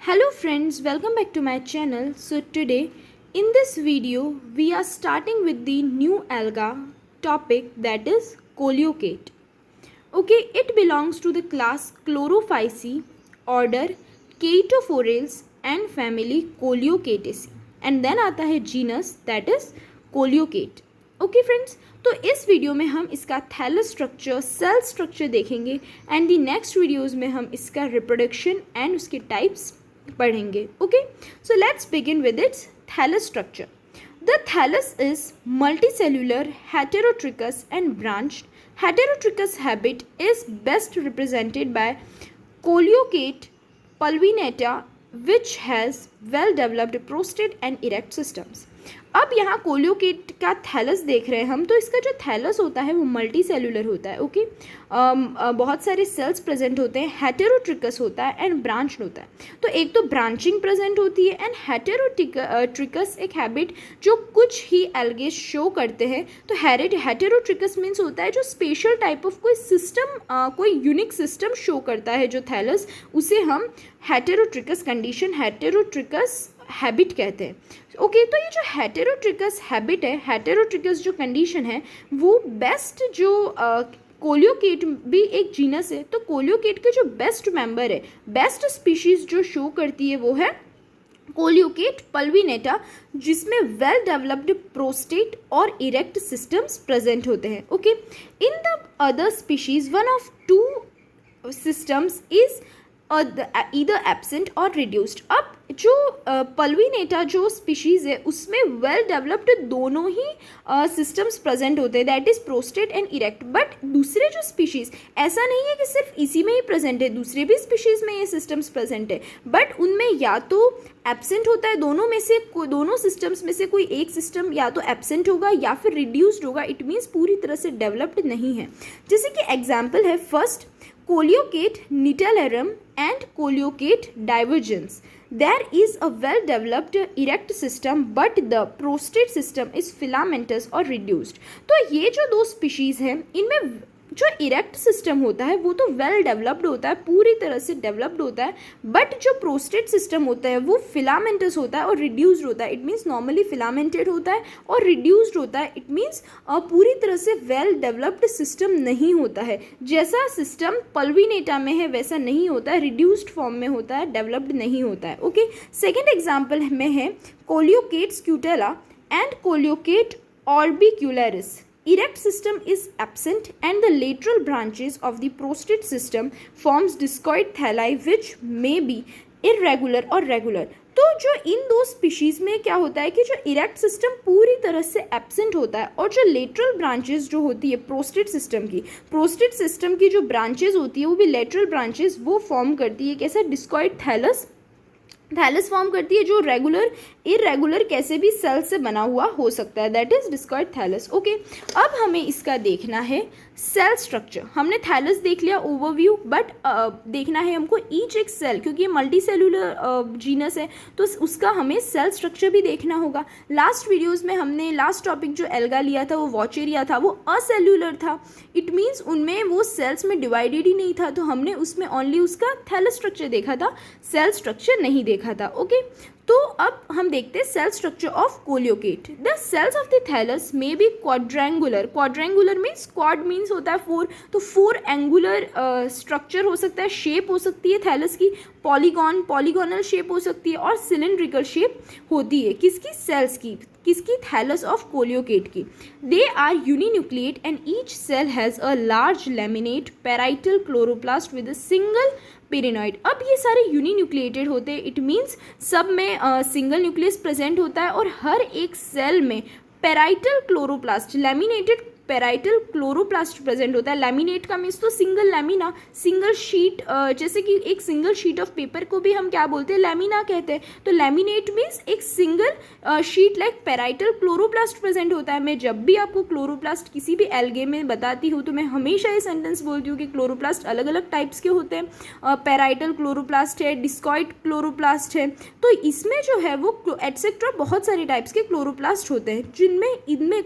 Hello friends, welcome back to my channel. So today in this video we are starting with the new alga topic, that is coleocate. Okay, it belongs to the class Chlorophyceae, order Chaetophorales and family Coleocateaceae, and then आता है genus that is coleocate. Okay friends, तो इस video में हम इसका thallus structure, cell structure देखेंगे and the next videos में हम इसका रिप्रोडक्शन एंड उसके टाइप्स पढ़ेंगे. Okay, so let's begin with its thallus structure. The thallus is multicellular, heterotrichous and branched. Heterotrichous habit is best represented by coleocate pulvinata, which has well developed prostate and erect systems. अब यहाँ कोलियोकेट का thallus देख रहे हैं हम, तो इसका जो थैलस होता है वो मल्टी सेलुलर होता है. ओके, बहुत सारे सेल्स प्रेजेंट होते हैं, हेटेरोट्रिकस होता है एंड ब्रांच होता है. तो एक तो ब्रांचिंग प्रेजेंट होती है एंड हेटेरोट्रिकस एक हैबिट जो कुछ ही एल्गे शो करते हैं. तो हेटेरोट्रिकस मीन्स होता है जो स्पेशल टाइप ऑफ कोई सिस्टम, कोई यूनिक सिस्टम शो करता है जो थैलस, उसे हम हेटेरोट्रिकस कंडीशन, हेटेरोट्रिकस हैबिट कहते हैं. ओके, तो ये जो हेटेरोट्रिकस हैबिट है, हेटेरोट्रिकस जो कंडीशन है, वो बेस्ट जो कोलियोकेट भी एक जीनस है, तो कोलियोकेट के जो बेस्ट मेंबर है, बेस्ट स्पीशीज जो शो करती है वो है कोलियोकेट पल्विनेटा, जिसमें वेल डेवलप्ड प्रोस्टेट और इरेक्ट सिस्टम्स प्रेजेंट होते हैं. Okay, in the other species one of two systems is either absent or reduced. अब जो पल्विनेटा जो स्पीशीज़ है उसमें वेल डेवलप्ड दोनों ही सिस्टम्स प्रेजेंट होते हैं, that is prostate and erect. But दूसरे जो स्पीशीज़, ऐसा नहीं है कि सिर्फ इसी में ही प्रेजेंट है, दूसरे भी स्पीशीज़ में ये सिस्टम्स प्रेजेंट है, बट उनमें या तो एब्सेंट होता है, दोनों में से दोनों सिस्टम्स में से कोई एक सिस्टम या तो एब्सेंट होगा या फिर रिड्यूस्ड होगा. इट मीन्स पूरी तरह से डेवलप्ड नहीं है. जैसे कि एग्जाम्पल है first Coleocate nitalarum and Coleocate divergens. There is a well-developed erect system, but the prostate system is filamentous or reduced. तो ये जो दो स्पीशीज़ हैं, इनमें जो इरेक्ट सिस्टम होता है वो तो वेल डेवलप्ड होता है, पूरी तरह से डेवलप्ड होता है, बट जो प्रोस्टेट सिस्टम होता है वो फिलामेंटस होता है और रिड्यूस्ड होता है. इट मीन्स नॉर्मली फिलामेंटेड होता है और रिड्यूस्ड होता है. इट मीन्स पूरी तरह से वेल डेवलप्ड सिस्टम नहीं होता है. जैसा सिस्टम पल्विनेटा में है वैसा नहीं होता है, रिड्यूस्ड फॉर्म में होता है, डेवलप्ड नहीं होता है. ओके, सेकेंड एग्जाम्पल में है कोलियोकेट स्क्यूटेला and कोलियोकेट ऑर्बिक्यूलरिस. Erect system is absent and the lateral branches of the prostate system forms discoid thalli which may be irregular or regular. तो जो इन दो स्पीशीज़ में क्या होता है कि जो इरेक्ट सिस्टम पूरी तरह से एब्सेंट होता है और जो लेटरल ब्रांचेस जो होती है प्रोस्टेट सिस्टम की जो ब्रांचेस होती है वो भी लेटरल ब्रांचेस वो फॉर्म करती है. कैसा? डिस्कॉइड थैलस फॉर्म करती है जो रेगुलर इरेगुलर कैसे भी सेल से बना हुआ हो सकता है, that is discoid thallus. Okay, अब हमें इसका देखना है सेल स्ट्रक्चर. हमने थैलस देख लिया ओवरव्यू, बट देखना है हमको ईच एक सेल, क्योंकि ये मल्टी सेलुलर जीनस है तो उसका हमें सेल स्ट्रक्चर भी देखना होगा. लास्ट वीडियोज़ में हमने लास्ट टॉपिक जो एल्गा लिया था वो वॉचेरिया था, वो असेल्युलर था. इट मीन्स उनमें वो सेल्स में डिवाइडेड ही नहीं था, तो हमने उसमें ओनली उसका थैलस स्ट्रक्चर देखा था, सेल स्ट्रक्चर नहीं देखा था. ओके, तो अब हम देखते हैं cell structure of Coleochaete. The cells of the thallus may be quadrangular. Quadrangular means quad means होता है फोर, तो फोर एंगुलर स्ट्रक्चर हो सकता है, शेप हो सकती है थैलस की, पॉलीगोनल शेप हो सकती है और सिलेंड्रिकल शेप होती है. किसकी? सेल्स की. किसकी? थैलस ऑफ कोलियोकेट की. They are uninucleate and each cell has a large laminate parietal chloroplast with a single pyrenoid. अब ये सारे यूनिन्यूक्लिएटेड होते हैं. इट मीन्स सब में सिंगल न्यूक्लियस प्रेजेंट होता है और हर एक सेल में parietal chloroplast, laminated parietal chloroplast present होता है. लैमिनेट का मीन्स तो सिंगल लैमिना, सिंगल शीट, जैसे कि एक सिंगल शीट ऑफ पेपर को भी हम क्या बोलते हैं? लैमिना कहते हैं. तो लैमिनेट मीन्स एक single sheet like parietal chloroplast present होता है. मैं जब भी आपको क्लोरोप्लास्ट किसी भी एल्गे में बताती हूँ तो मैं हमेशा ये सेंटेंस बोलती हूँ कि क्लोरोप्लास्ट अलग अलग टाइप्स के होते हैं. पैराइटल क्लोरोप्लास्ट है, डिस्कॉइड क्लोरोप्लास्ट है, तो इसमें जो है वो एटसेट्रा बहुत सारे टाइप्स के क्लोरोप्लास्ट होते हैं, जिनमें इनमें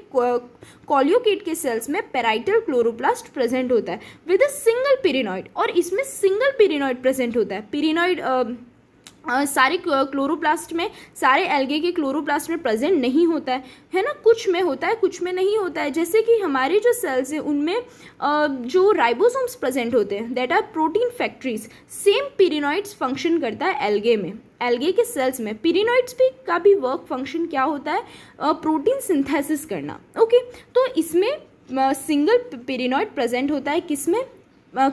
कोलियोकेट के सेल्स में पैराइटल क्लोरोप्लास्ट प्रेजेंट होता है विद अ सिंगल पेरिनॉइड, और इसमें सिंगल पेरिनॉइड प्रेजेंट होता है. पेरिनॉइड सारे क्लोरोप्लास्ट में, सारे एल्गे के क्लोरोप्लास्ट में प्रेजेंट नहीं होता है ना, कुछ में होता है कुछ में नहीं होता है। जैसे कि हमारे जो सेल्स हैं उनमें जो राइबोसोम्स प्रेजेंट होते हैं, that are protein factories. Same pyrenoids function करता है एल्गे में, एल्गे के सेल्स में। पिरिनॉइड्स भी का भी वर्क फंक्शन क्या होता है, प्रोटीन सिंथेसिस करना। ओके, तो इसमें सिंगल पिरिनॉइड प्रेजेंट होता है, किसमें,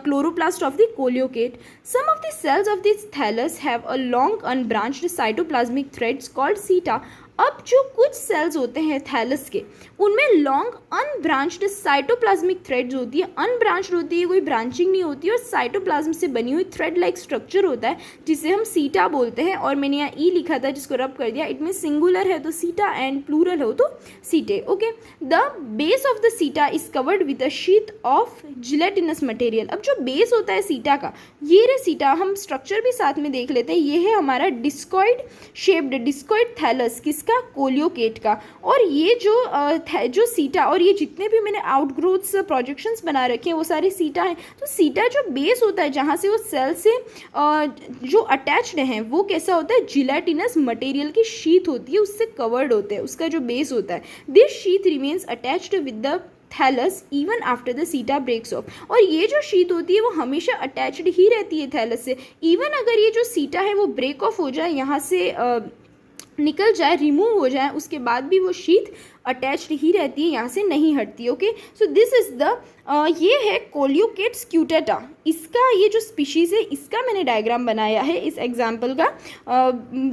chloroplast of the coleocate. Some of the cells of this thallus have a long unbranched cytoplasmic threads called seta. अब जो कुछ सेल्स होते हैं थैलस के, उनमें लॉन्ग अनब्रांच्ड साइटोप्लाज्मिक थ्रेड्स होती है। अनब्रांच्ड होती है, कोई ब्रांचिंग नहीं होती है, और साइटोप्लाज्म से बनी हुई थ्रेड लाइक स्ट्रक्चर होता है जिसे हम सीटा बोलते हैं। और मैंने यहाँ ई लिखा था जिसको रब कर दिया, इट मीन सिंगुलर है तो सीटा एंड प्लूरल हो तो setae. Okay, the base of the seta is covered with a sheath of gelatinous material. अब जो बेस होता है सीटा का, ये रे सीटा, हम स्ट्रक्चर भी साथ में देख लेते हैं। ये है हमारा डिस्कॉइड शेप्ड, डिस्कॉइड थैलस, किसका, कोलियोकेट का। और ये जो सीटा, और ये जितने भी मैंने आउटग्रोथ्स प्रोजेक्शंस बना रखे हैं वो सारे सीटा हैं। तो सीटा जो बेस होता है जहाँ से वो सेल से जो अटैच्ड हैं, वो कैसा होता है, जिलेटिनस मटेरियल की शीथ होती है, उससे कवर्ड होते हैं, उसका जो बेस होता है। This sheath remains attached with the thallus even after the seta breaks off. और ये जो शीट होती है वो हमेशा अटैच्ड ही रहती है थैलस से, इवन अगर ये जो सीटा है वो ब्रेक ऑफ हो जाए, यहाँ से निकल जाए, रिमूव हो जाए, उसके बाद भी वो शीट अटैच्ड ही रहती है, यहाँ से नहीं हटती। Okay, so this is the ये है कोलियोकेट स्क्यूटेटा। इसका ये जो स्पीशीज़ है इसका मैंने डायग्राम बनाया है इस एग्जाम्पल का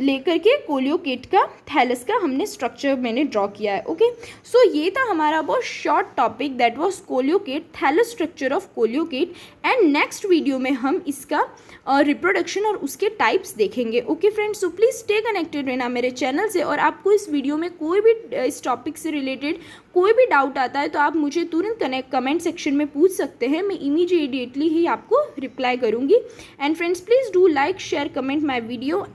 लेकर के, कोलियोकेट का, थैलस का हमने स्ट्रक्चर मैंने ड्रॉ किया है। ओके, सो ये था हमारा बहुत short topic, that was Coleochaete, thallus structure of Coleochaete. And next video में हम इसका रिप्रोडक्शन और उसके टाइप्स देखेंगे। Okay friends, so please stay connected रहना मेरे चैनल से। और आपको इस वीडियो में कोई भी इस टॉपिक से रिलेटेड कोई भी डाउट आता है तो आप मुझे तुरंत कमेंट सेक्शन में पूछ सकते हैं, मैं इमीडिएटली ही आपको रिप्लाई करूंगी। And friends, please do like, share, comment my video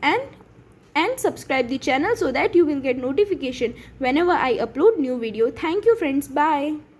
and subscribe the channel so that you will get notification whenever I upload new video. Thank you friends, bye.